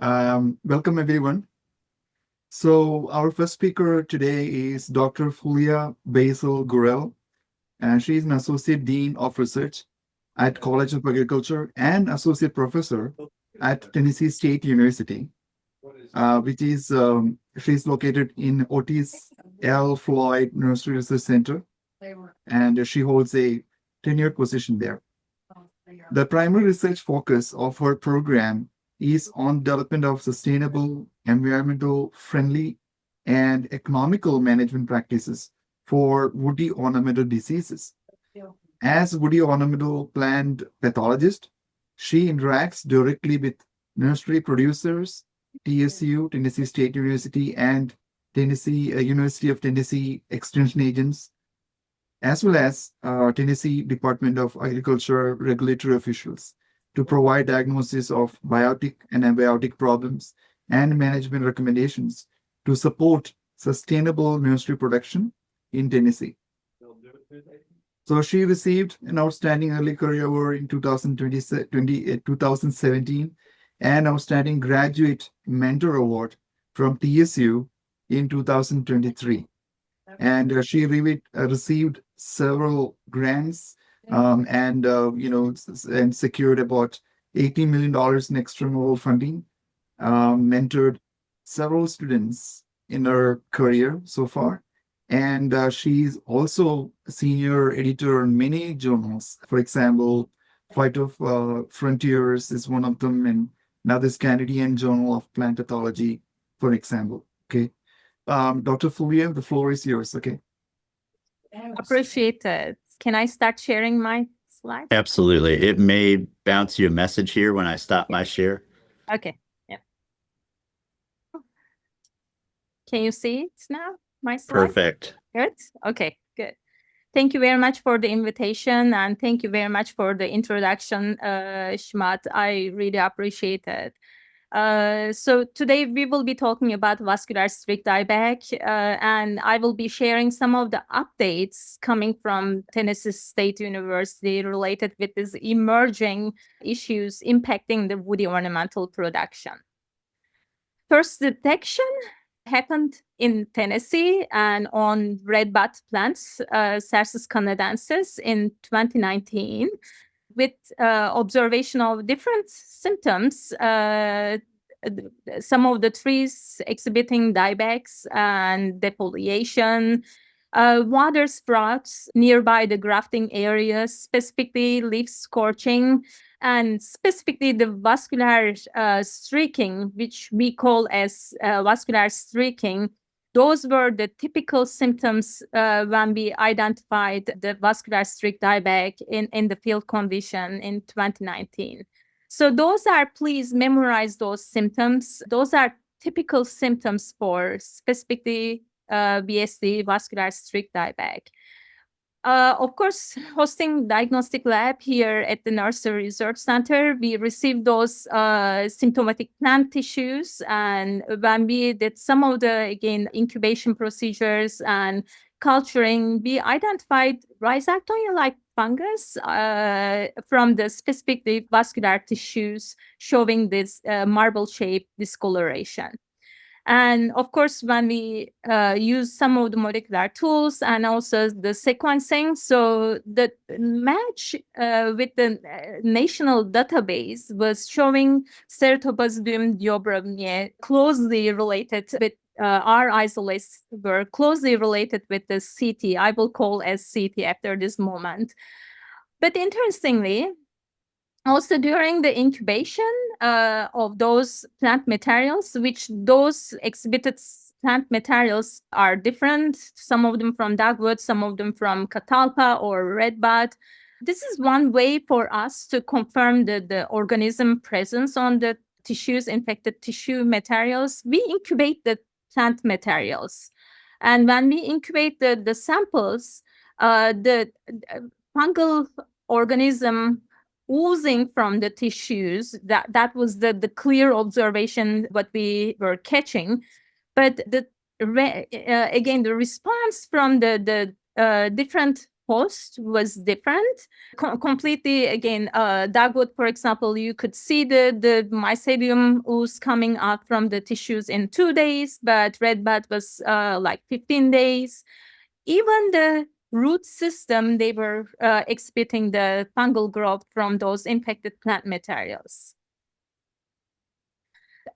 Welcome, everyone. So our first speaker today is Dr. Fulya Baysal-Gurel, and she is an Associate Dean of Research at College of Agriculture and Associate Professor at Tennessee State University, she's located in Otis L. Floyd Nursery Research Center, and she holds a tenured position there. The primary research focus of her program is on development of sustainable, environmental friendly, and economical management practices for woody ornamental diseases. As woody ornamental plant pathologist, she interacts directly with nursery producers, TSU, Tennessee State University, and University of Tennessee extension agents, as well as Tennessee Department of Agriculture regulatory officials to provide diagnosis of biotic and abiotic problems and management recommendations to support sustainable nursery production in Tennessee. So she received an outstanding early career award in 2017 and outstanding graduate mentor award from TSU in 2023. And she received several grants and secured about $18 million in external funding, mentored several students in her career so far. And she's also a senior editor on many journals. For example, Frontiers is one of them, and another is Canadian Journal of Plant Pathology, for example. Okay. Dr. Fulya, the floor is yours. Okay. Appreciate it. Can I start sharing my slides? Absolutely. It may bounce you a message here when I stop my share. Okay. Yeah. Can you see it now? My slide? Perfect. Good. Okay, good. Thank you very much for the invitation, and thank you very much for the introduction, Shmat. I really appreciate it. So today we will be talking about vascular streak dieback, and I will be sharing some of the updates coming from Tennessee State University related with these emerging issues impacting the woody ornamental production. First detection happened in Tennessee and on Redbud plants, Cercis canadensis, in 2019. With observation of different symptoms, some of the trees exhibiting diebacks and defoliation, water sprouts nearby the grafting areas, specifically leaf scorching, and specifically the vascular streaking, which we call as vascular streaking. Those were the typical symptoms when we identified the vascular streak dieback in the field condition in 2019. So please memorize those symptoms. Those are typical symptoms for specifically VSD, vascular streak dieback. Of course, hosting diagnostic lab here at the Nursery Research Center, we received those symptomatic plant tissues, and when we did some of the, again, incubation procedures and culturing, we identified rhizoctonia-like fungus from the specific vascular tissues showing this marble-shaped discoloration. And of course, when we use some of the molecular tools and also the sequencing, so the match with the national database was showing Ceratoplasmidium diobramiae closely related with our isolates were closely related with the CT. I will call as CT after this moment. But interestingly, also during the incubation of those plant materials, which those exhibited plant materials are different, some of them from dogwood, some of them from catalpa or redbud. This is one way for us to confirm the organism presence on the tissues, infected tissue materials. We incubate the plant materials. And when we incubate the samples, the fungal organism oozing from the tissues, that was the clear observation what we were catching. But again, the response from the different host was different. Completely, again, dogwood, for example, you could see the mycelium ooze coming out from the tissues in 2 days, but redbud was like 15 days. Even the root system, they were exhibiting the fungal growth from those infected plant materials.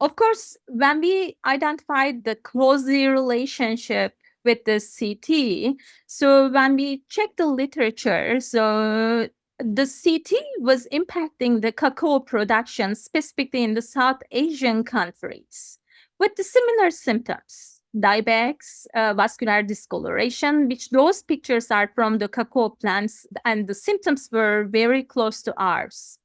Of course, when we identified the closely relationship with the CT, so when we check the literature, so the CT was impacting the cacao production, specifically in the South Asian countries, with the similar symptoms. Diebacks, vascular discoloration, which those pictures are from the cacao plants, and the symptoms were very close to ours.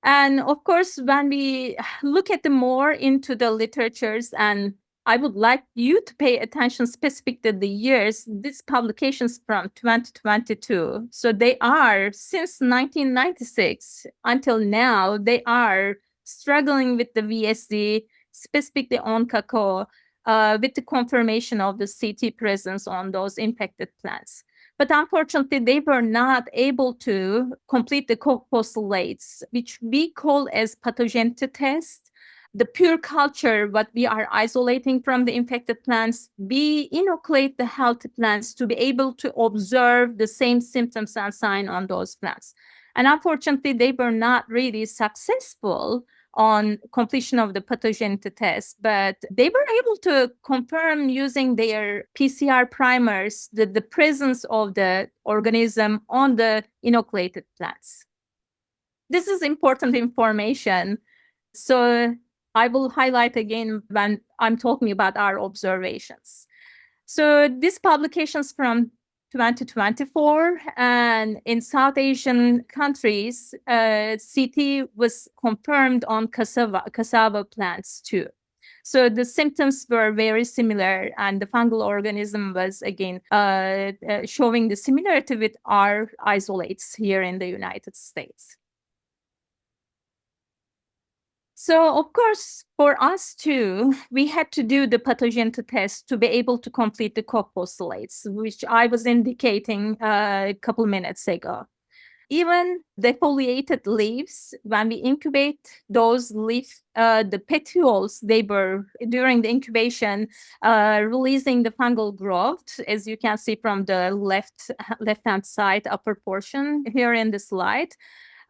And of course, when we look at the more into the literatures, and I would like you to pay attention specific to the years, these publications from 2022. So they are, since 1996 until now, they are struggling with the VSD, specifically on cacao, with the confirmation of the CT presence on those infected plants. But unfortunately, they were not able to complete the postulates, which we call as pathogen test. The pure culture, what we are isolating from the infected plants, we inoculate the healthy plants to be able to observe the same symptoms and signs on those plants. And unfortunately, they were not really successful on completion of the pathogen test, but they were able to confirm using their PCR primers the presence of the organism on the inoculated plants. This is important information. So I will highlight again when I'm talking about our observations. So these publications from 2024, and in South Asian countries, CT was confirmed on cassava plants too. So the symptoms were very similar, and the fungal organism was again showing the similarity with our isolates here in the United States. So, of course, for us too, we had to do the pathogen test to be able to complete the Koch postulates, which I was indicating a couple minutes ago. Even defoliated leaves, when we incubate those leaves, the petioles, they were, during the incubation, releasing the fungal growth, as you can see from the left-hand side upper portion here in the slide.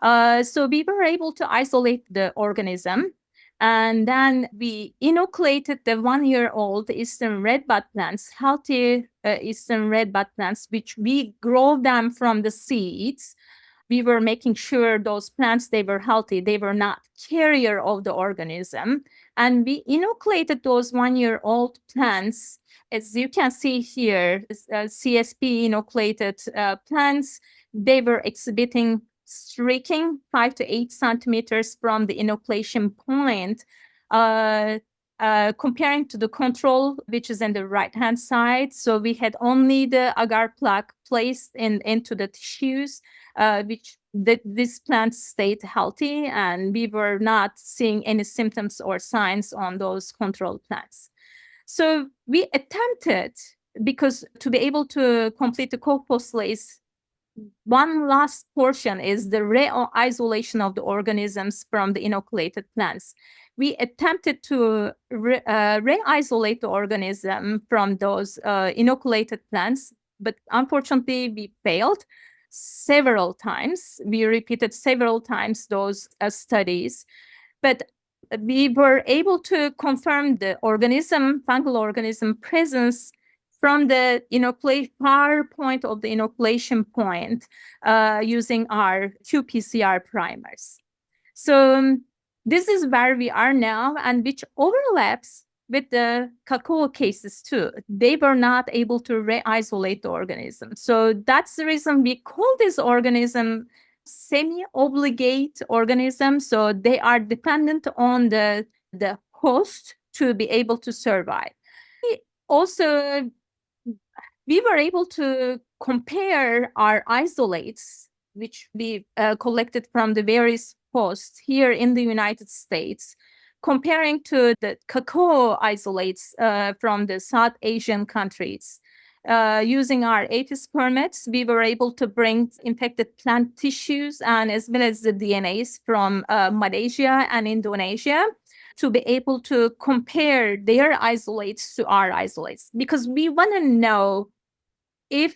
So we were able to isolate the organism, and then we inoculated the 1-year-old Eastern redbud plants, healthy Eastern redbud plants, which we grow them from the seeds. We were making sure those plants, they were healthy, they were not carrier of the organism. And we inoculated those 1-year-old plants, as you can see here, CSP inoculated plants. They were exhibiting streaking 5 to 8 centimeters from the inoculation point, comparing to the control, which is in the right-hand side. So we had only the agar plaque placed into the tissues, which this plant stayed healthy, and we were not seeing any symptoms or signs on those control plants. So we attempted, because to be able to complete the Koch postulates, one last portion is the re-isolation of the organisms from the inoculated plants. We attempted to re-isolate the organism from those inoculated plants, but unfortunately we failed several times. We repeated several times those studies, but we were able to confirm the fungal organism presence from the far point of the inoculation point using our qPCR primers. So this is where we are now, and which overlaps with the cacao cases too. They were not able to re-isolate the organism. So that's the reason we call this organism semi-obligate organism. So they are dependent on the host to be able to survive. Also, we were able to compare our isolates, which we collected from the various hosts here in the United States, comparing to the cacao isolates from the South Asian countries. using our Otis permits, we were able to bring infected plant tissues and as well as the DNAs from Malaysia and Indonesia to be able to compare their isolates to our isolates, because we want to know if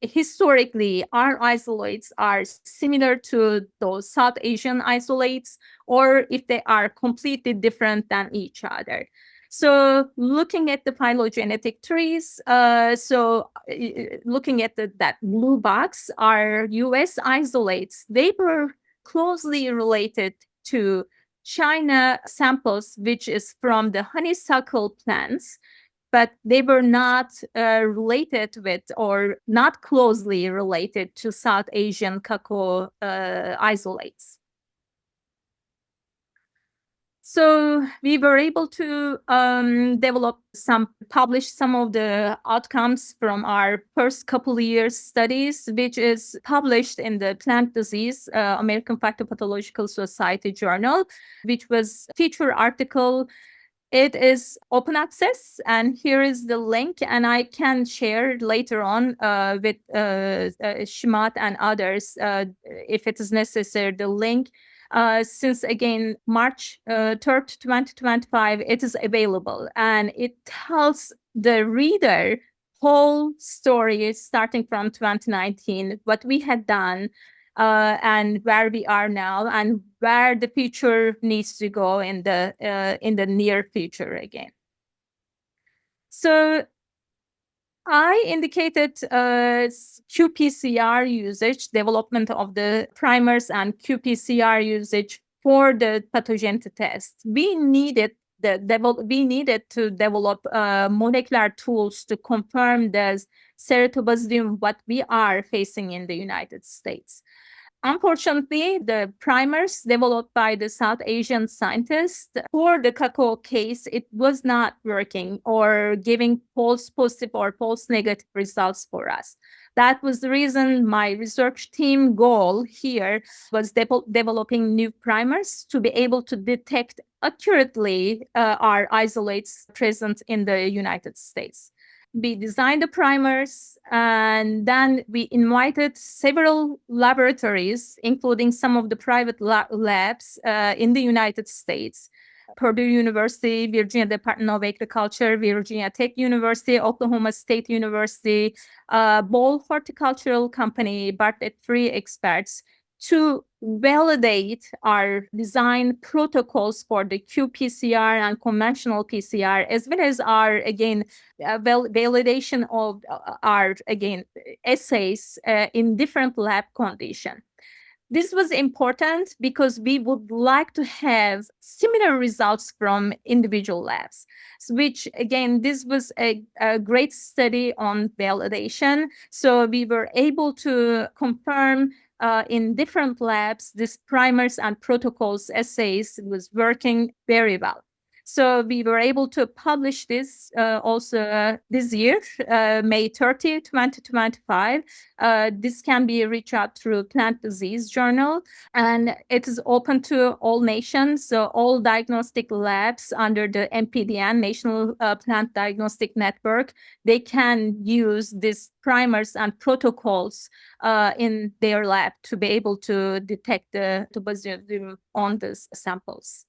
historically our isolates are similar to those South Asian isolates or if they are completely different than each other. So looking at the phylogenetic trees, looking at that blue box, our US isolates, they were closely related to China samples, which is from the honeysuckle plants, but they were not related with or not closely related to South Asian cacao isolates. So we were able to publish some of the outcomes from our first couple of years studies, which is published in the Plant Disease American Phytopathological Society journal, which was a feature article. It is open access, and here is the link, and I can share later on with Shmat and others if it is necessary, the link. Since again, March 3rd, 2025, it is available, and it tells the reader whole story starting from 2019, what we had done, and where we are now, and where the future needs to go in the near future again. So I indicated qPCR usage, development of the primers and qPCR usage for the pathogen test. We needed to develop molecular tools to confirm the Ceratobasidium what we are facing in the United States. Unfortunately, the primers developed by the South Asian scientists for the cacao case, it was not working or giving false positive or false negative results for us. That was the reason my research team goal here was developing new primers to be able to detect accurately our isolates present in the United States. We designed the primers, and then we invited several laboratories, including some of the private labs in the United States. Purdue University, Virginia Department of Agriculture, Virginia Tech University, Oklahoma State University, Ball Horticultural Company, Bartlett Free experts to validate our design protocols for the qPCR and conventional PCR, as well as our, again, validation of our, again, assays in different lab conditions. This was important because we would like to have similar results from individual labs, which again, this was a great study on validation. So we were able to confirm in different labs, this primers and protocols assays was working very well. So we were able to publish this also this year, May 30, 2025. This can be reached out through Plant Disease Journal, and it is open to all nations, so all diagnostic labs under the NPDN, National Plant Diagnostic Network, they can use these primers and protocols in their lab to be able to detect the Basidium on these samples.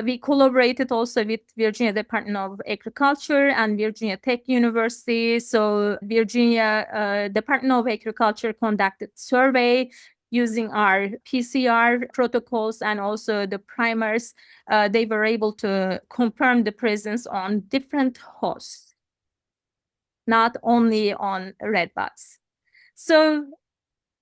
We collaborated also with Virginia Department of Agriculture and Virginia Tech University. So Virginia Department of Agriculture conducted survey using our PCR protocols and also the primers. They were able to confirm the presence on different hosts, not only on redbuds. So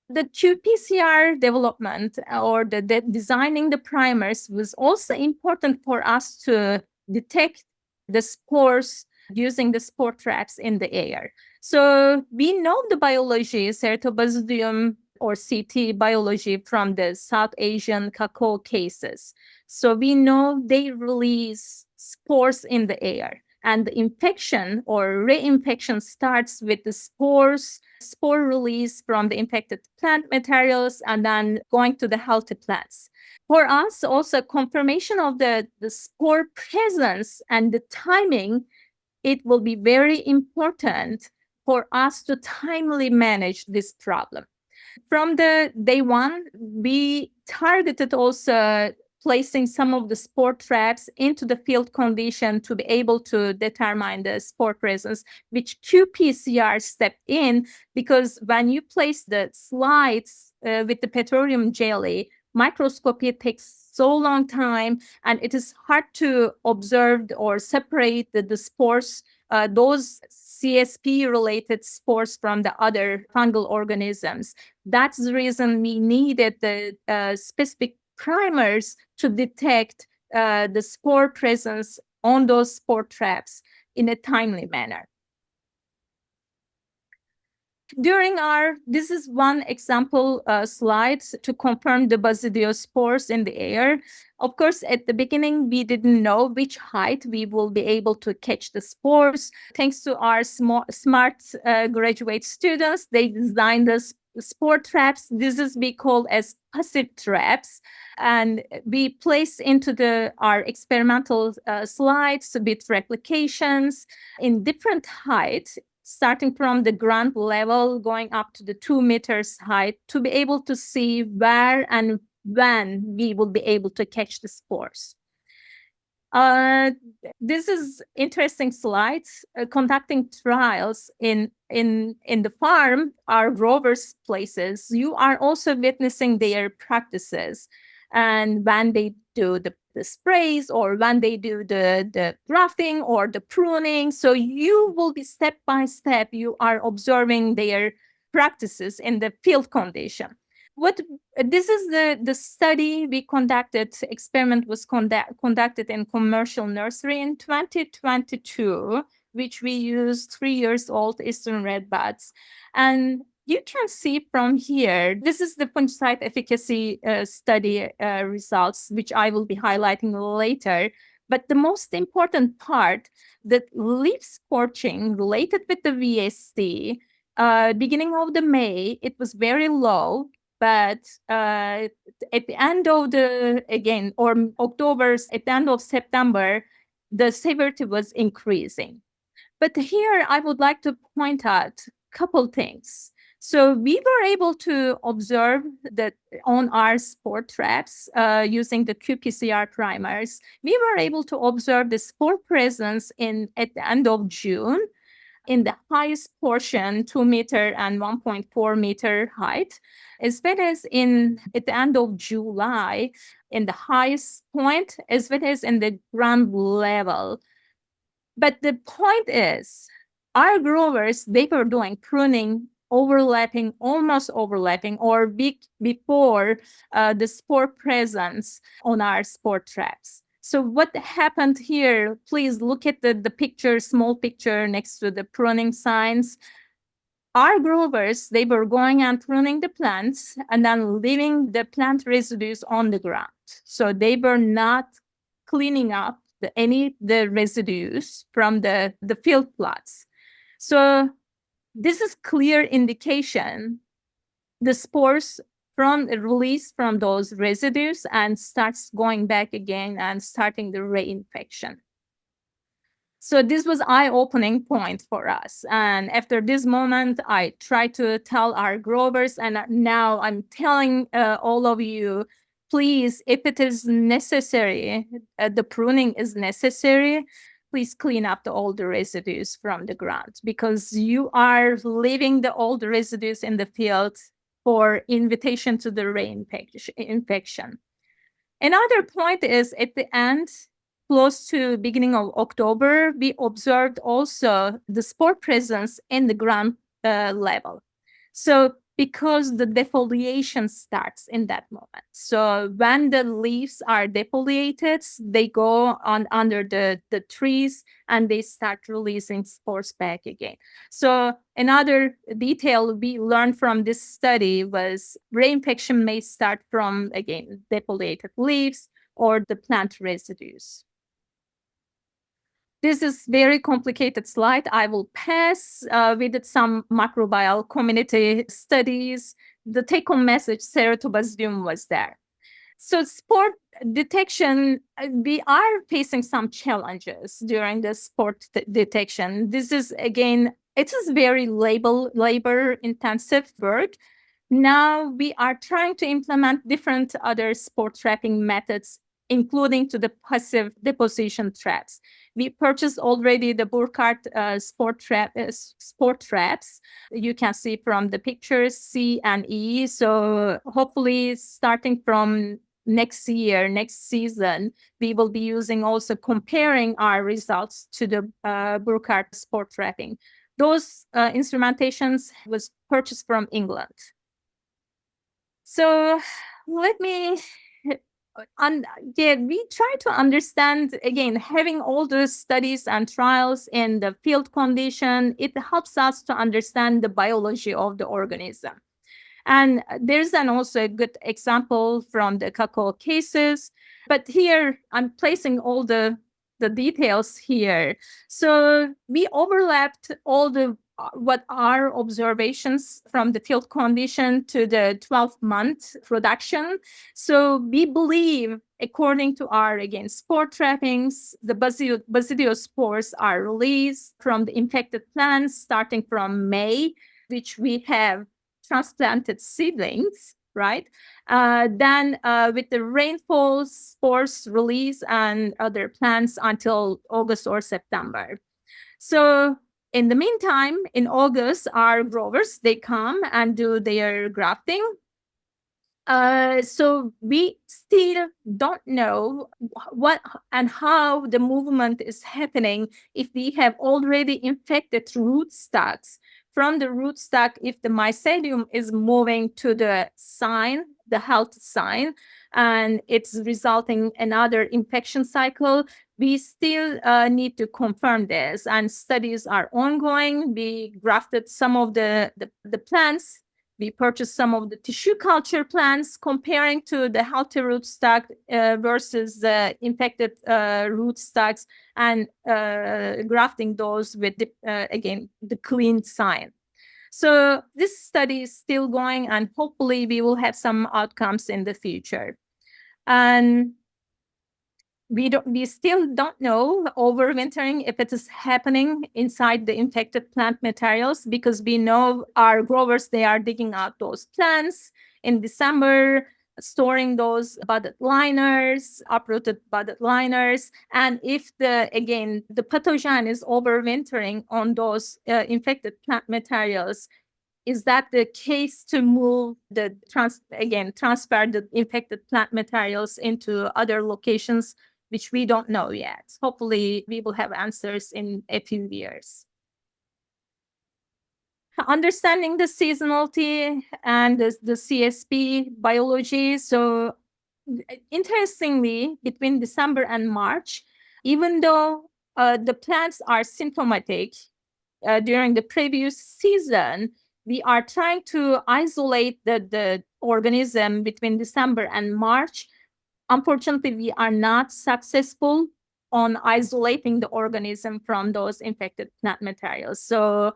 the qPCR development or the designing the primers was also important for us to detect the spores using the spore traps in the air. So we know the biology, Ceratobasidium or CT biology from the South Asian cacao cases. So we know they release spores in the air. And the infection or reinfection starts with the spore release from the infected plant materials and then going to the healthy plants. For us, also confirmation of the spore presence and the timing, it will be very important for us to timely manage this problem. From the day one, we targeted also placing some of the spore traps into the field condition to be able to determine the spore presence, which qPCR stepped in, because when you place the slides with the petroleum jelly, microscopy takes so long time, and it is hard to observe or separate the spores, those CSP-related spores from the other fungal organisms. That's the reason we needed the specific primers to detect the spore presence on those spore traps in a timely manner. This is one example slide to confirm the basidiospores in the air. Of course, at the beginning, we didn't know which height we will be able to catch the spores. Thanks to our smart graduate students, they designed the spore traps. This is we call as passive traps. And we place into our experimental slides with replications in different heights, starting from the ground level, going up to the 2 meters height, to be able to see where and when we will be able to catch the spores. This is interesting slides. Conducting trials in the farm, our growers' places, you are also witnessing their practices. And when they do the sprays, or when they do the grafting or the pruning, so you will be step by step, you are observing their practices in the field condition. This is the study we conducted. Experiment was conducted in commercial nursery in 2022, which we used 3 years old Eastern Redbuds. And you can see from here, this is the fungicide efficacy study results, which I will be highlighting later. But the most important part, the leaf scorching related with the VSD, beginning of the May, it was very low. But at the end of October, at the end of September, the severity was increasing. But here I would like to point out a couple things. So we were able to observe that on our spore traps using the qPCR primers, we were able to observe the spore presence at the end of June in the highest portion, 2 meter and 1.4 meter height, as well as at the end of July in the highest point, as well as in the ground level. But the point is, our growers, they were doing pruning, almost overlapping, or before the spore presence on our spore traps. So what happened here, please look at the picture, small picture next to the pruning signs. Our growers, they were going and pruning the plants and then leaving the plant residues on the ground. So they were not cleaning up the residues from the field plots. So this is clear indication the spores release from those residues and starts going back again and starting the reinfection. So this was eye-opening point for us. And after this moment, I tried to tell our growers, and now I'm telling all of you, please, if it is necessary, the pruning is necessary, please clean up all the residues from the ground, because you are leaving the old residues in the field for invitation to the reinfection. Another point is at the end, close to beginning of October, we observed also the spore presence in the ground level. So because the defoliation starts in that moment. So when the leaves are defoliated, they go on under the trees and they start releasing spores back again. So another detail we learned from this study was reinfection may start from, again, defoliated leaves or the plant residues. This is very complicated slide. I will pass. We did some microbial community studies. The take-home message, Ceratobasidium was there. So spore detection, we are facing some challenges during the spore detection. This is, again, it is very labor-intensive work. Now we are trying to implement different other spore trapping methods, including to the passive deposition traps. We purchased already the Burkhardt spore traps. You can see from the pictures C and E. So hopefully starting from next season, we will be using also comparing our results to the Burkhardt spore trapping. Those instrumentations was purchased from England. So let me, we try to understand, again, having all those studies and trials in the field condition, it helps us to understand the biology of the organism. And there's also a good example from the cacao cases, but here I'm placing all the details here. So we overlapped all the what are observations from the field condition to the 12-month production. So we believe, according to our, again, spore trappings, the basidiospores are released from the infected plants starting from May, which we have transplanted seedlings, right? Then with the rainfall, spores release and other plants until August or September. So in the meantime, in August, our growers, they come and do their grafting. So we still don't know what and how the movement is happening if we have already infected rootstocks. From the rootstock, if the mycelium is moving to the sign, the health sign, and it's resulting another infection cycle, we still need to confirm this, and studies are ongoing. We grafted some of the plants. We purchased some of the tissue culture plants, comparing to the healthy rootstock versus the infected rootstocks, and grafting those with, again, the clean sign. So this study is still going, and hopefully we will have some outcomes in the future. And we still don't know overwintering if it is happening inside the infected plant materials, because we know our growers, they are digging out those plants in December, storing those budded liners, uprooted budded liners. And if the pathogen is overwintering on those infected plant materials, is that the case to move transfer the infected plant materials into other locations, which we don't know yet. Hopefully, we will have answers in a few years. Understanding the seasonality and the CSP biology. So interestingly, between December and March, even though the plants are symptomatic during the previous season, we are trying to isolate the organism between December and March. Unfortunately, we are not successful on isolating the organism from those infected plant materials. So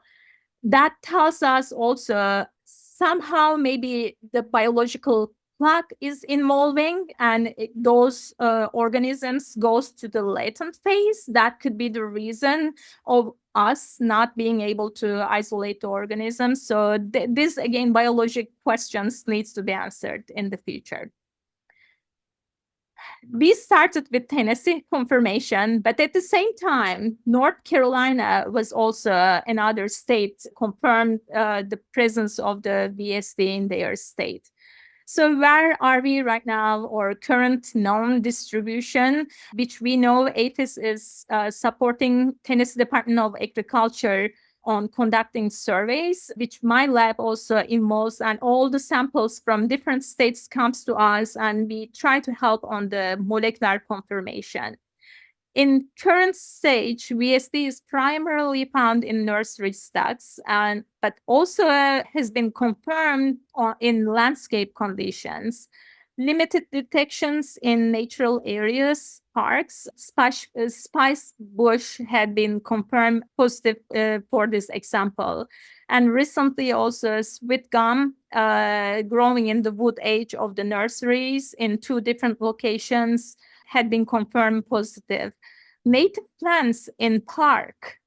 that tells us also somehow maybe the biological clock is involving, and those organisms goes to the latent phase. That could be the reason of us not being able to isolate the organisms. So this, again, biologic questions needs to be answered in the future. We started with Tennessee confirmation, but at the same time, North Carolina was also another state confirmed the presence of the VSD in their state. So where are we right now, or current known distribution, which we know Otis is supporting Tennessee Department of Agriculture on conducting surveys, which my lab also involves, and all the samples from different states comes to us, and we try to help on the molecular confirmation. In current stage, VSD is primarily found in nursery stocks, but also has been confirmed in landscape conditions. Limited detections in natural areas, parks, spice bush had been confirmed positive for this example. And recently also sweet gum growing in the wood edge of the nurseries in 2 different locations had been confirmed positive. Native plants in park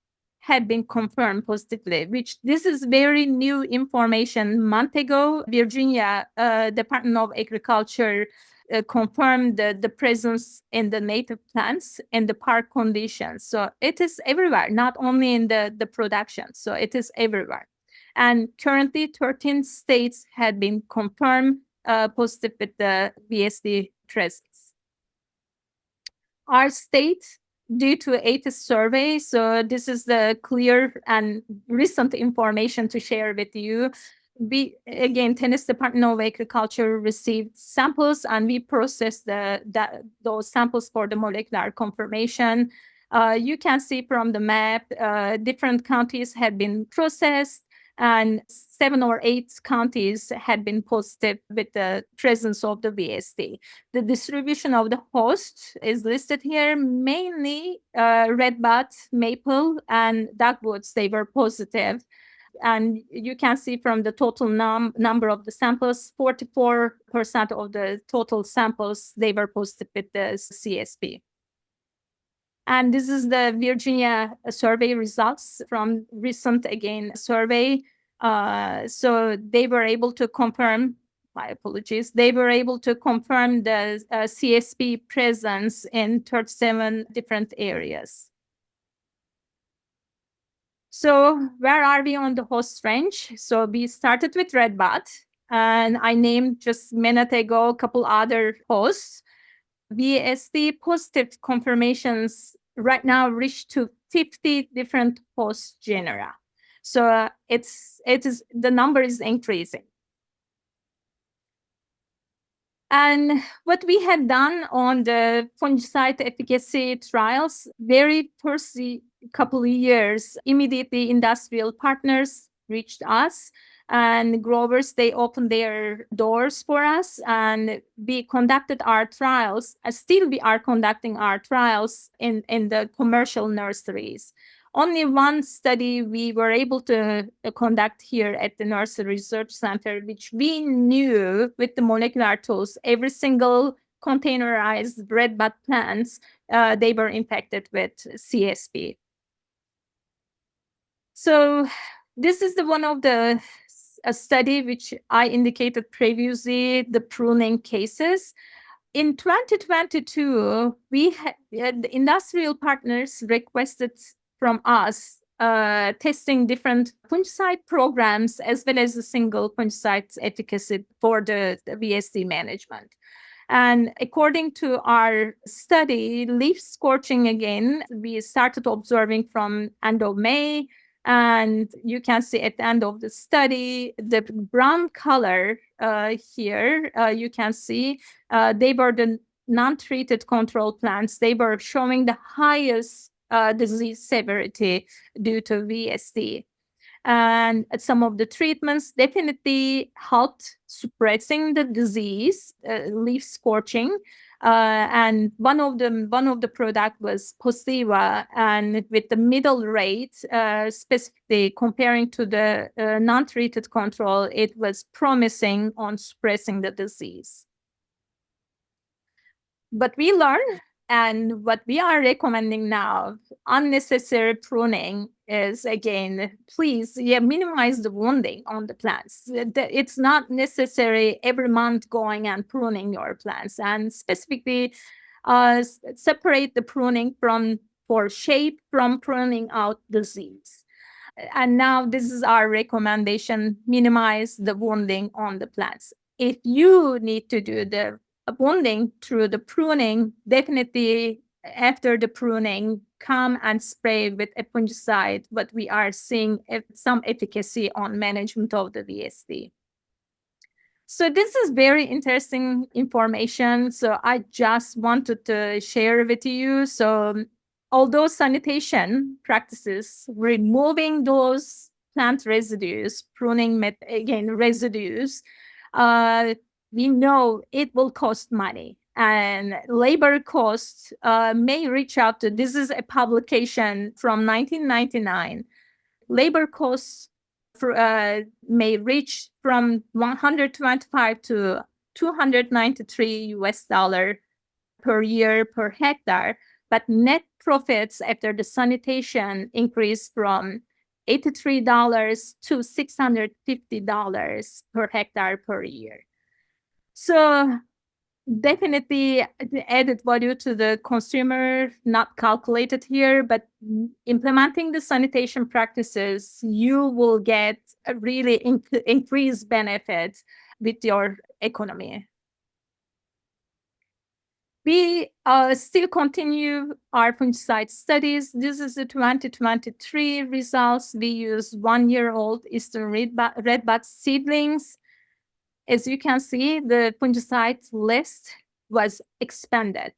had been confirmed positively, which this is very new information. Month ago, Virginia Department of Agriculture confirmed the presence in the native plants in the park conditions. So it is everywhere, not only in the production. So it is everywhere. And currently, 13 states had been confirmed positive with the VSD presence. Our state, due to Otis survey, so this is the clear and recent information to share with you. We, again, Tennessee Department of Agriculture received samples, and we processed those samples for the molecular confirmation. You can see from the map, different counties had been processed, and 7 or 8 counties had been positive with the presence of the VSD. The distribution of the host is listed here, mainly Redbud, Maple, and Dogwoods, they were positive. And you can see from the total number of the samples, 44% of the total samples, they were positive with the CSP. And this is the Virginia survey results from recent, again, survey. So they were able to confirm, my apologies, they were able to confirm the CSP presence in 37 different areas. So where are we on the host range? So we started with Redbud, and I named just a minute ago a couple other hosts. VSD positive confirmations right now reach to 50 different host genera. So the number is increasing. And what we had done on the fungicide efficacy trials, very first couple of years, immediately industrial partners reached us, and growers, they opened their doors for us, and we conducted our trials. Still we are conducting our trials in the commercial nurseries. Only one study we were able to conduct here at the Nursery Research Center, which we knew with the molecular tools, every single containerized redbud plants, they were infected with CSP. So this is one of the study which I indicated previously, the pruning cases. In 2022, we had the industrial partners requested from us testing different fungicide programs as well as the single fungicide efficacy for the VSD management. And according to our study, leaf scorching, again, we started observing from end of May. And you can see at the end of the study, the brown color here, you can see they were the non-treated control plants. They were showing the highest disease severity due to VSD. And some of the treatments definitely helped suppressing the disease, leaf scorching. And one of the product was Postulates, and with the middle rate, specifically comparing to the non-treated control, it was promising on suppressing the disease. But we learned, and what we are recommending now, unnecessary pruning is, again, please, minimize the wounding on the plants. It's not necessary every month going and pruning your plants, and specifically separate the pruning for shape from pruning out disease. And now this is our recommendation: minimize the wounding on the plants. If you need to do the wounding through the pruning, definitely after the pruning, come and spray with a fungicide, but we are seeing some efficacy on management of the VSD. So this is very interesting information. So I just wanted to share with you. So although sanitation practices, removing those plant residues, pruning, again, residues, we know it will cost money, and labor costs may reach out to, this is a publication from 1999, labor costs may reach from 125 to 293 US dollar per year per hectare. but net profits after the sanitation increased from $83 to $650 per hectare per year. So definitely the added value to the consumer, not calculated here, but implementing the sanitation practices, you will get a really increased benefit with your economy. We still continue our fungicide studies. This is the 2023 results. We use 1-year-old Eastern Redbud seedlings. As you can see, the fungicide list was expanded.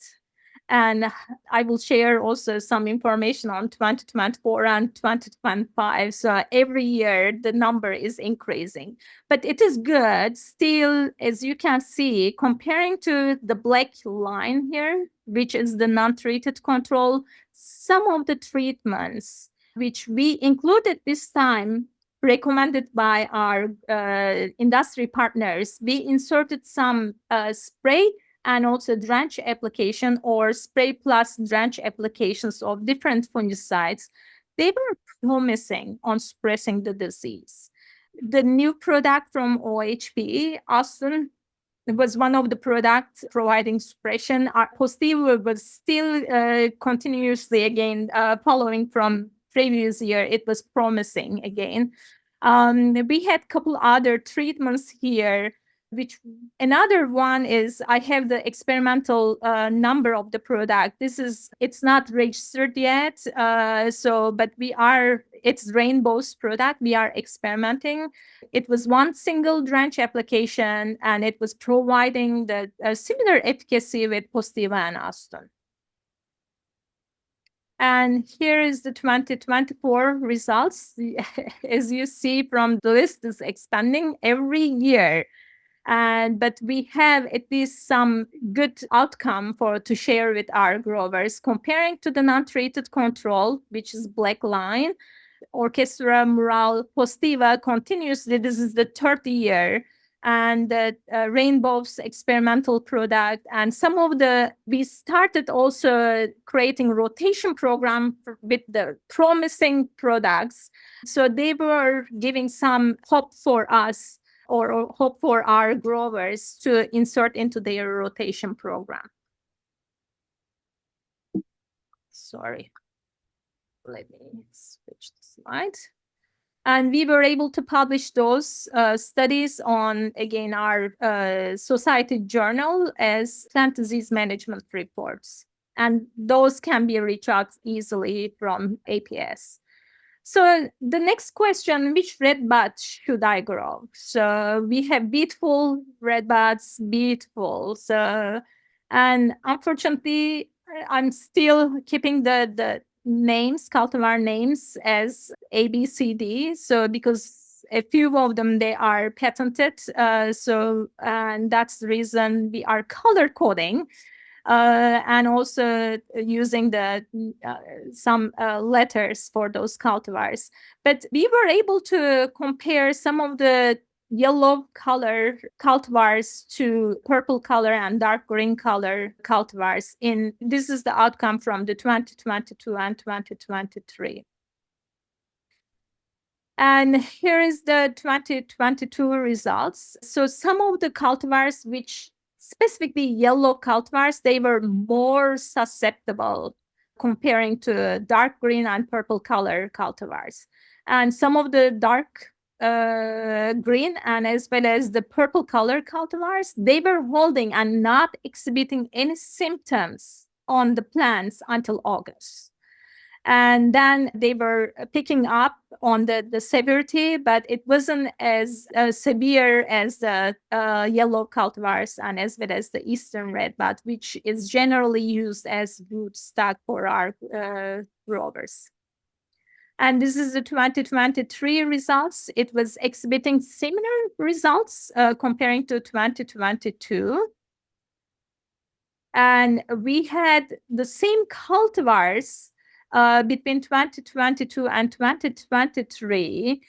And I will share also some information on 2024 and 2025. So every year, the number is increasing. But it is good still, as you can see, comparing to the black line here, which is the non-treated control, some of the treatments which we included this time recommended by our industry partners, we inserted some spray and also drench application or spray plus drench applications of different fungicides. They were promising on suppressing the disease. The new product from OHP, Austin, was one of the products providing suppression. Our Postulates was still continuously again following from previous year. It was promising again. We had a couple other treatments here, which another one is I have the experimental number of the product. It's not registered yet. But it's Rainbow's product. We are experimenting. It was one single drench application and it was providing the similar efficacy with Postiva and Aston. And here is the 2024 results. As you see from the list is expanding every year. But we have at least some good outcome to share with our growers. Comparing to the non-treated control, which is black line, Orchestra, Mural, Postiva continuously, this is the third year. And Rainbow's experimental product. And we started also creating rotation program with the promising products. So they were giving some hope for us or hope for our growers to insert into their rotation program. Sorry. Let me switch the slide. And we were able to publish those studies on, again, our society journal as plant disease management reports. And those can be reached out easily from APS. So the next question, which redbud should I grow? So we have beautiful redbuds, beautiful. So, and unfortunately, I'm still keeping the names, cultivar names as A, B, C, D. So because a few of them, they are patented. And that's the reason we are color coding. And also using some letters for those cultivars. But we were able to compare some of the yellow color cultivars to purple color and dark green color cultivars. This is the outcome from the 2022 and 2023. And here is the 2022 results. So some of the cultivars which specifically yellow cultivars, they were more susceptible comparing to dark green and purple color cultivars. And some of the dark green and as well as the purple color cultivars, they were holding and not exhibiting any symptoms on the plants until August. And then they were picking up on the severity, but it wasn't as severe as the yellow cultivars and as well as the Eastern Redbud, which is generally used as rootstock for our growers. And this is the 2023 results. It was exhibiting similar results comparing to 2022. And we had the same cultivars between 2022 and 2023.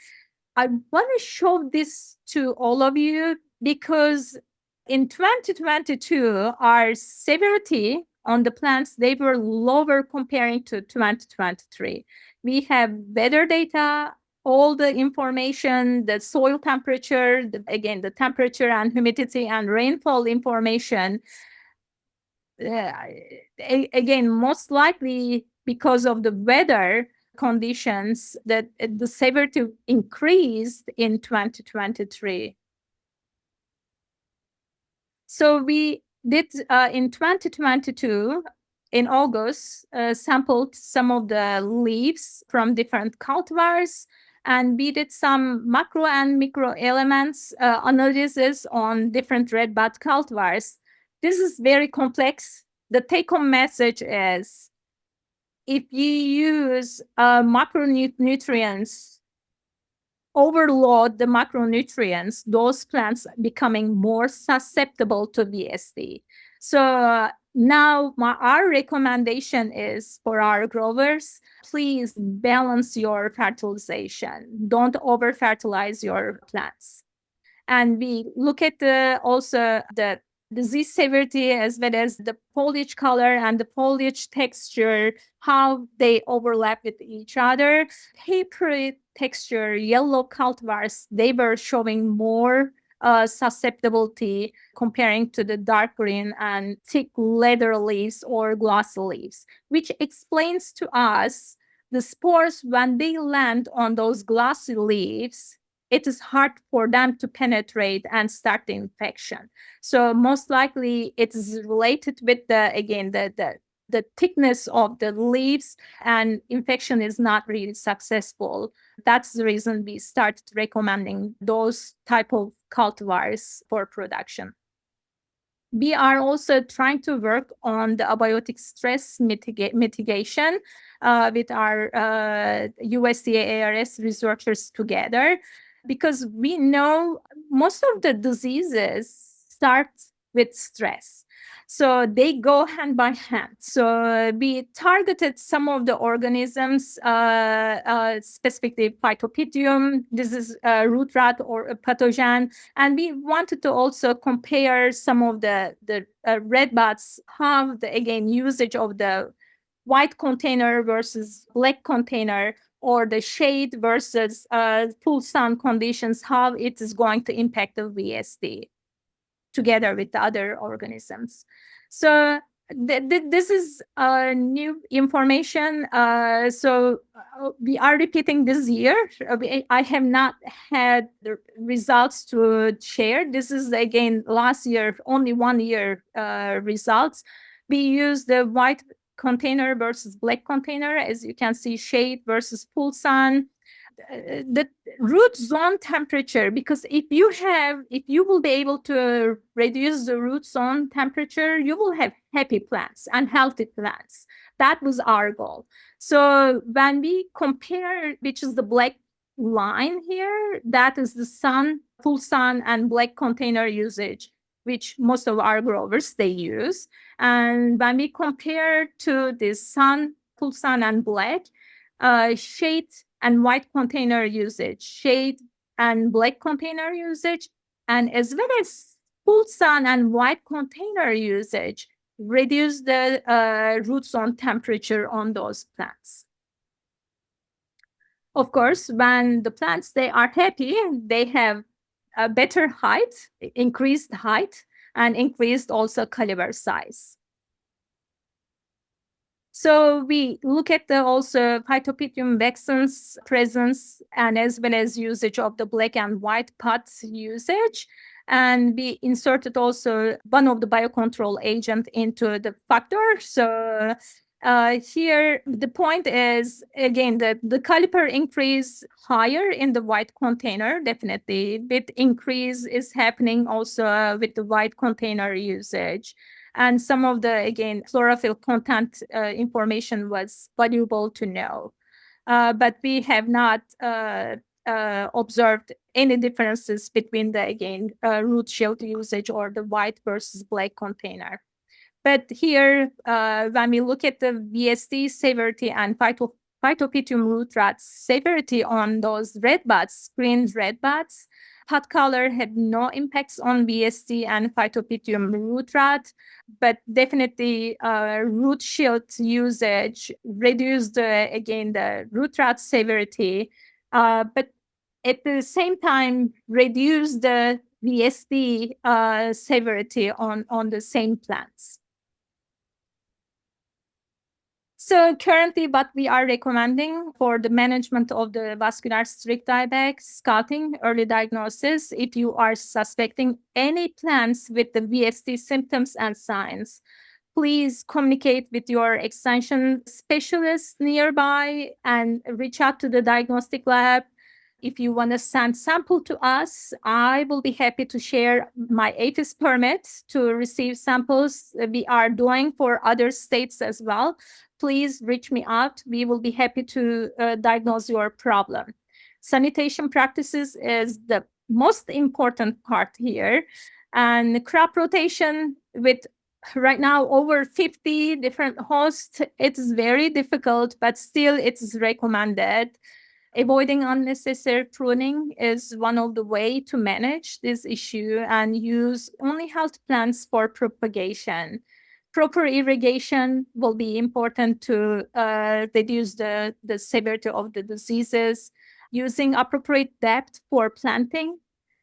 I want to show this to all of you because in 2022, our severity on the plants, they were lower comparing to 2023. We have better data, all the information, the soil temperature, the temperature and humidity and rainfall information. Again, most likely because of the weather conditions that the severity increased in 2023. So we did in 2022, in August, sampled some of the leaves from different cultivars, and we did some macro and micro elements analysis on different redbud cultivars. This is very complex. The take-home message is, if you use macronutrients, overload the macronutrients, those plants becoming more susceptible to VSD. So now our recommendation is for our growers, please balance your fertilization. Don't over-fertilize your plants. And we look at also the disease severity as well as the foliage color and the foliage texture, how they overlap with each other. Papery texture, yellow cultivars, they were showing more susceptibility comparing to the dark green and thick leather leaves or glossy leaves, which explains to us the spores, when they land on those glossy leaves, it is hard for them to penetrate and start the infection. So most likely it is related with the thickness of the leaves, and infection is not really successful. That's the reason we started recommending those type of cultivars for production. We are also trying to work on the abiotic stress mitigation with our USDA ARS researchers together, because we know most of the diseases start with stress. So they go hand by hand. So we targeted some of the organisms, specifically Phytopythium. This is a root rot or a pathogen. And we wanted to also compare some of the redbuds, how the, again, usage of the white container versus black container, or the shade versus full sun conditions, how it is going to impact the VSD together with the other organisms. So this is new information. So we are repeating this year. I have not had the results to share. This is, again, last year, only 1 year results. We use the white container versus black container. As you can see, shade versus full sun. The root zone temperature, because if you will be able to reduce the root zone temperature, you will have happy plants and healthy plants. That was our goal. So when we compare, which is the black line here, that is the sun, full sun and black container usage, which most of our growers, they use. And when we compare to the sun, full sun and black, shade and white container usage, shade and black container usage, and as well as full sun and white container usage, reduce the root zone temperature on those plants. Of course, when the plants, they are happy, they have a better height, increased height, and increased also caliber size. So we look at the also Phytopythium vexans presence, and as well as usage of the black and white pots usage. And we inserted also one of the biocontrol agent into the factor. So here, the point is, again, the caliper increase higher in the white container, definitely. Bit increase is happening also with the white container usage. And some of the, again, chlorophyll content information was valuable to know. But we have not observed any differences between the, again, root shield usage or the white versus black container. But here, when we look at the VSD severity and Phytopythium root rot severity on those redbuds, green redbuds, Pot color had no impacts on VSD and Phytopythium root rot, but definitely root shield usage reduced, again, the root rot severity, but at the same time reduced the VSD severity on the same plants. So currently, what we are recommending for the management of the vascular strict dieback, scouting, early diagnosis, if you are suspecting any plants with the VSD symptoms and signs, please communicate with your extension specialist nearby and reach out to the diagnostic lab. If you want to send sample to us, I will be happy to share my APHIS permit to receive samples we are doing for other states as well. Please reach me out. We will be happy to diagnose your problem. Sanitation practices is the most important part here. And crop rotation with right now over 50 different hosts, it's very difficult, but still it's recommended. Avoiding unnecessary pruning is one of the ways to manage this issue and use only healthy plants for propagation. Proper irrigation will be important to reduce the severity of the diseases. Using appropriate depth for planting,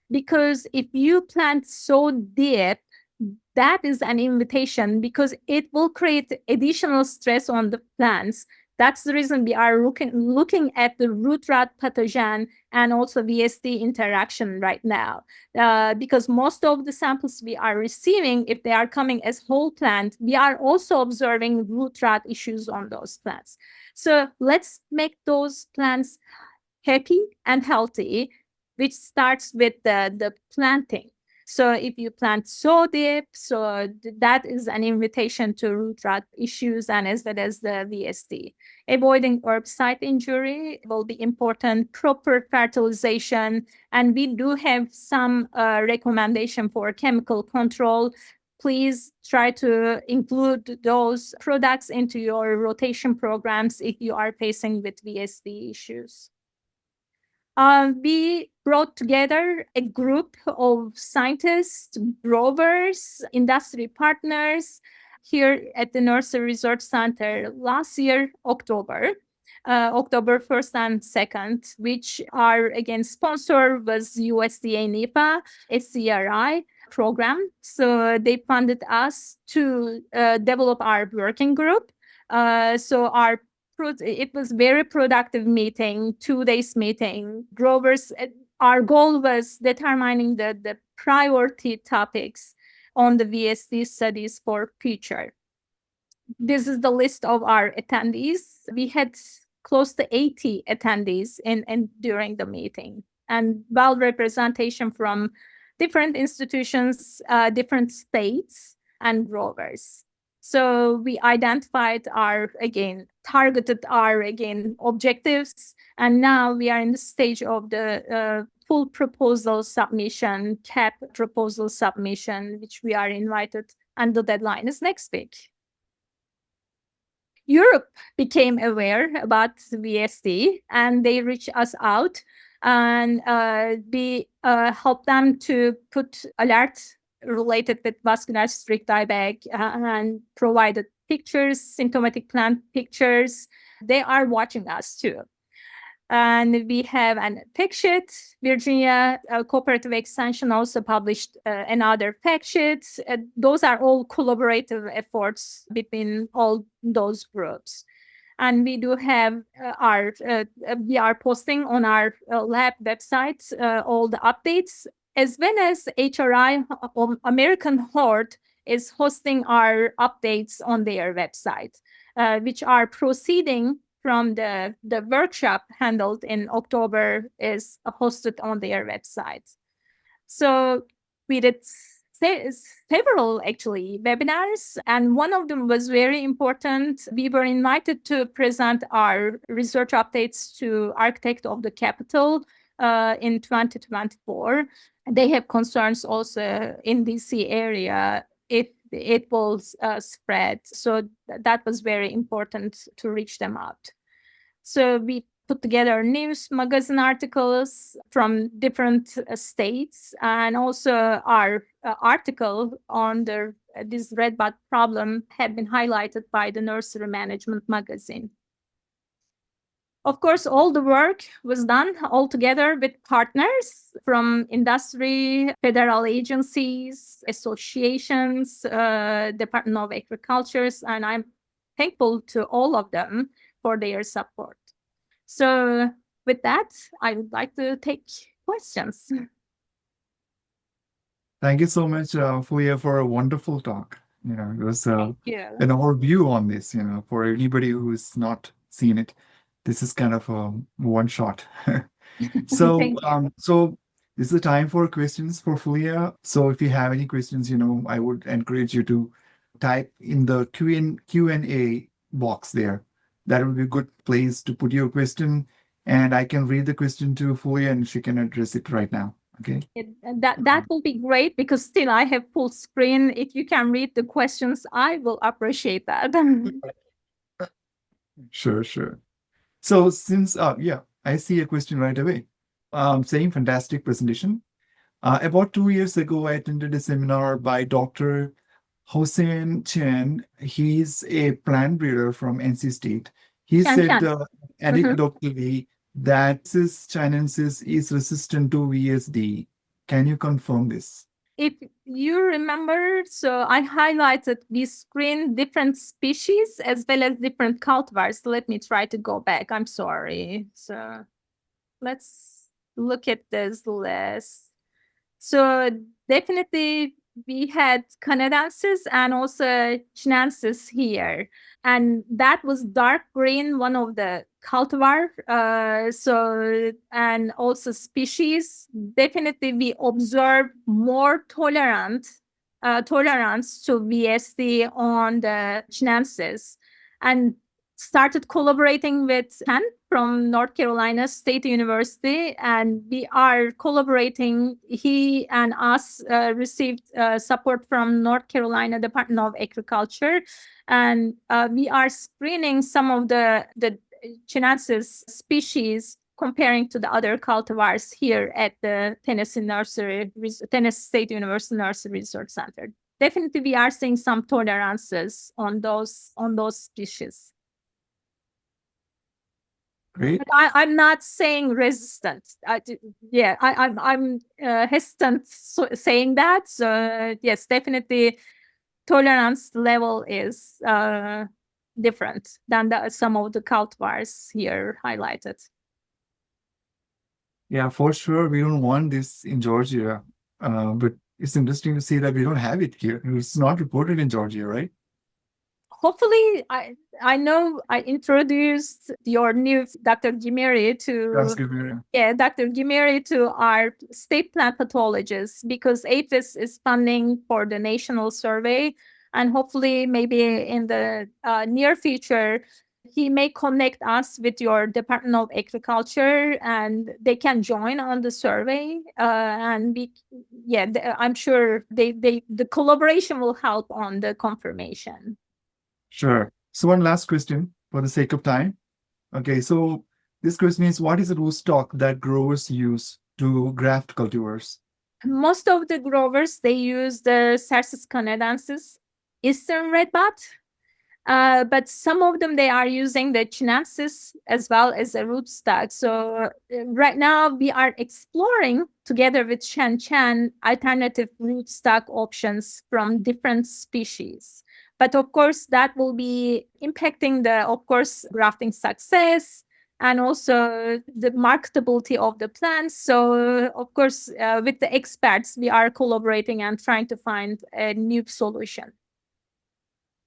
because if you plant so deep, that is an invitation because it will create additional stress on the plants. That's the reason we are looking at the root rot pathogen and also VSD interaction right now. Because most of the samples we are receiving, if they are coming as whole plant, we are also observing root rot issues on those plants. So let's make those plants happy and healthy, which starts with the planting. So if you plant so deep, so that is an invitation to root rot issues and as well as the VSD. Avoiding herbicide injury will be important, proper fertilization, and we do have some recommendation for chemical control. Please try to include those products into your rotation programs if you are facing with VSD issues. We brought together a group of scientists, growers, industry partners here at the Nursery Research Center last year, October 1st and 2nd, which are again sponsored was USDA NEPA, SCRI program. So they funded us to develop our working group. So it was very productive meeting, 2 days meeting. Growers, our goal was determining the priority topics on the VSD studies for future. This is the list of our attendees. We had close to 80 attendees during the meeting, and well representation from different institutions, different states, and growers. So we identified targeted our objectives, and now we are in the stage of the full proposal submission, CAP proposal submission, which we are invited, and the deadline is next week. Europe became aware about VSD, and they reached us out, and we helped them to put alerts related with vascular strict dieback and provided pictures, symptomatic plant pictures. They are watching us too. And we have an fact sheet. Virginia Cooperative Extension also published another fact sheet. Those are all collaborative efforts between all those groups. And we do have we are posting on our lab website all the updates, as well as HRI, American Horde, is hosting our updates on their website, which are proceeding from the workshop handled in October is hosted on their website. So we did several actually webinars, and one of them was very important. We were invited to present our research updates to Architect of the Capitol in 2024. They have concerns also in DC area if it will spread. So that was very important to reach them out. So we put together news magazine articles from different states, and also our article on this Redbud problem had been highlighted by the Nursery Management magazine. Of course, all the work was done all together with partners from industry, federal agencies, associations, Department of Agriculture, and I'm thankful to all of them for their support. So with that, I would like to take questions. Thank you so much, Fulya, for a wonderful talk. It was Thank you. an overview on this, for anybody who's not seen it. This is kind of a one shot. So, Thank you. so this is the time for questions for Fulya. So if you have any questions, I would encourage you to type in the Q&A box there. That would be a good place to put your question, and I can read the question to Fulya and she can address it right now. Okay. That will be great, because still I have full screen. If you can read the questions, I will appreciate that. Sure. So since, I see a question right away. Saying fantastic presentation. About 2 years ago, I attended a seminar by Dr. Hossein Chen. He's a plant breeder from NC State. He Chen said Chen. anecdotally that this chinensis is resistant to VSD. Can you confirm this? If you remember, so I highlighted this screen, different species as well as different cultivars. Let me try to go back. I'm sorry. So let's look at this list. So definitely we had canadensis and also chinensis here. And that was dark green, one of the cultivar. And also species, definitely we observe more tolerance to VSD on the chinensis, and started collaborating with Chen from North Carolina State University, and we are collaborating. He and us received support from North Carolina Department of Agriculture, and we are screening some of the chinensis species comparing to the other cultivars here at the Tennessee State University Nursery Research Center. Definitely, we are seeing some tolerances on those species. Great. But I'm not saying resistant. I'm hesitant saying that. So yes, definitely, tolerance level is different than some of the cultivars here highlighted. Yeah, for sure. We don't want this in Georgia, but it's interesting to see that we don't have it here. It's not reported in Georgia, right? Hopefully, I know I introduced your new Dr. Gimiri Dr. Gimiri to our state plant pathologist, because APHIS is funding for the national survey, and hopefully maybe in the near future, he may connect us with your Department of Agriculture, and they can join on the survey. I'm sure the collaboration will help on the confirmation. Sure. So one last question for the sake of time. Okay, so this question is, what is the rootstock that growers use to graft cultivars? Most of the growers, they use the Cercis canadensis, Eastern Redbud, but some of them, they are using the chinensis as well as a rootstock. So right now we are exploring together with Chen alternative rootstock options from different species. But of course, that will be impacting grafting success and also the marketability of the plants. So of course, with the experts, we are collaborating and trying to find a new solution.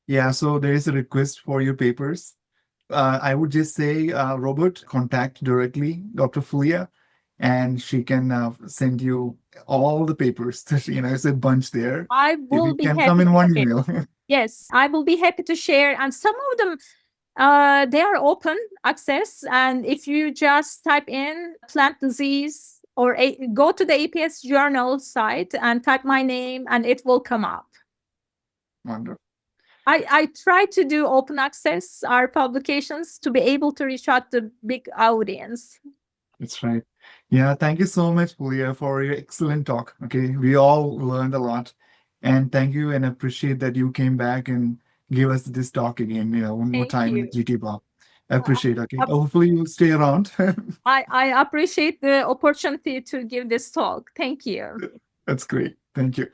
Yeah, so there is a request for your papers. I would just say, Robert, contact directly Dr. Fulya, and she can send you all the papers. It's a bunch there. I will be happy. Come in one email. Yes, I will be happy to share. And some of them, they are open access. And if you just type in plant disease or go to the APS journal site and type my name, and it will come up. Wonderful. I try to do open access, our publications, to be able to reach out to big audience. That's right. Yeah, thank you so much, Fulya, for your excellent talk. Okay, we all learned a lot. And thank you and appreciate that you came back and gave us this talk again, one more Thank time in you. the GT Bar. I appreciate it. Okay. Ap- Hopefully you'll stay around. I appreciate the opportunity to give this talk. Thank you. That's great. Thank you.